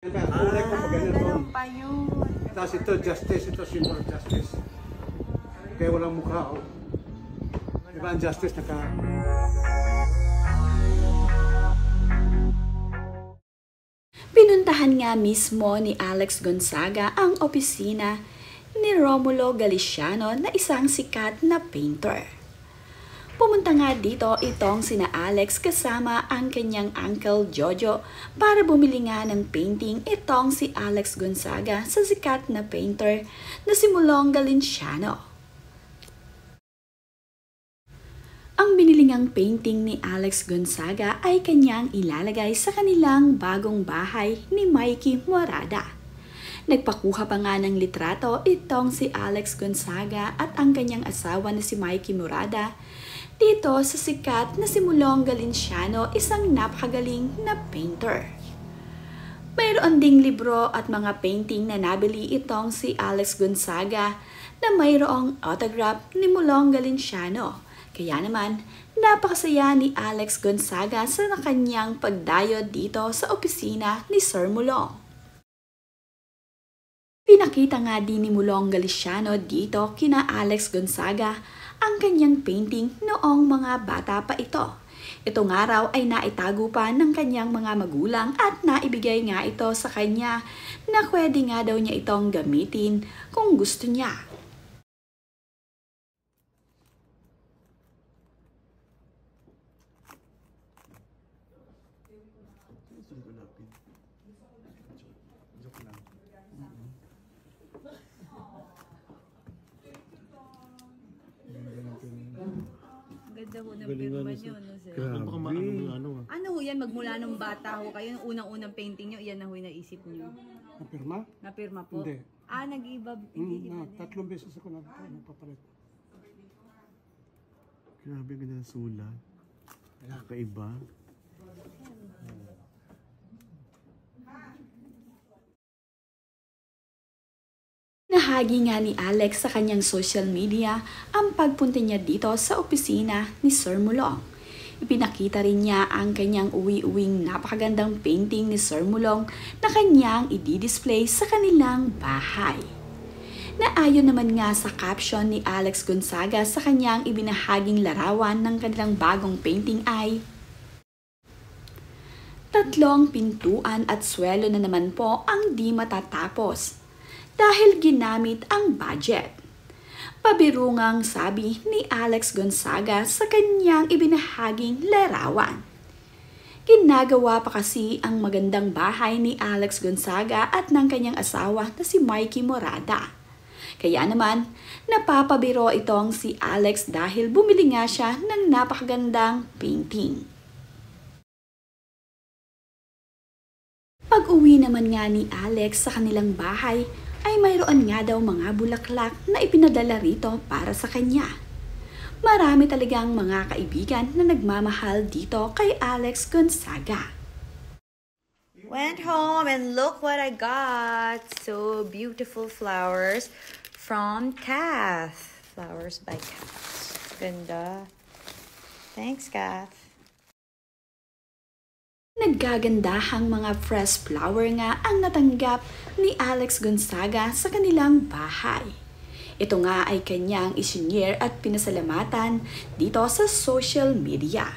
Kulay ko pag ganyan doon. Ganun pa yun. Tapos ito, justice. Ito, symbol of justice. Kaya walang mukha. Oh. Diba ang justice naka... Pinuntahan nga mismo ni Alex Gonzaga ang opisina ni Romulo Galiciano na isang sikat na painter. Pumunta nga dito itong sina Alex kasama ang kanyang uncle Jojo para bumili nga ng painting itong si Alex Gonzaga sa sikat na painter na si Mulong Galiciano. Ang binili ngang painting ni Alex Gonzaga ay kanyang ilalagay sa kanilang bagong bahay ni Mikey Morada. Nagpakuha pa nga ng litrato itong si Alex Gonzaga at ang kanyang asawa na si Mikey Morada dito sa sikat na si Mulong Galiciano, isang napakagaling na painter. Mayroon ding libro at mga painting na nabili itong si Alex Gonzaga na mayroong autograph ni Mulong Galiciano. Kaya naman, napakasaya ni Alex Gonzaga sa kanyang pagdayo dito sa opisina ni Sir Mulong. Pinakita nga din ni Mulong Galiciano dito kina Alex Gonzaga ang kanyang painting noong mga bata pa ito. Itong araw ay naitago pa ng kanyang mga magulang at naibigay nga ito sa kanya na pwede nga daw niya itong gamitin kung gusto niya. Ganda ho ng pirma nyo, no, sir? Ano ho yan, magmula nung bata ho kayo, yung unang-unang painting nyo, iyan na ho yung naisip nyo? Napirma? Napirma po? Hindi. Nag-iba, hindi iba din. 3 beses ako nagpapalit. Grabe, ganda ng sulat. Kakaiba. Nahagi nga ni Alex sa kanyang social media ang pagpunta niya dito sa opisina ni Sir Mulong. Ipinakita rin niya ang kanyang uwi-uwing napakagandang painting ni Sir Mulong na kanyang i-display sa kanilang bahay. Naayon naman nga sa caption ni Alex Gonzaga sa kanyang ibinahaging larawan ng kanilang bagong painting ay, "Tatlong pintuan at swelo na naman po ang di matatapos dahil ginamit ang budget." Pabirungang sabi ni Alex Gonzaga sa kanyang ibinahaging larawan. Ginagawa pa kasi ang magandang bahay ni Alex Gonzaga at ng kanyang asawa na si Mikey Morada. Kaya naman, napapabiro itong si Alex dahil bumili nga siya ng napakagandang painting. Pag-uwi naman nga ni Alex sa kanilang bahay, ay mayroon nga daw mga bulaklak na ipinadala rito para sa kanya. Marami talagang mga kaibigan na nagmamahal dito kay Alex Gonzaga. Went home and look what I got. So beautiful flowers from Kath. Flowers by Kath. Ganda. Thanks, Kath. Naggagandahang mga fresh flower nga ang natanggap ni Alex Gonzaga sa kanilang bahay. Ito nga ay kanyang isinyer at pinasalamatan dito sa social media.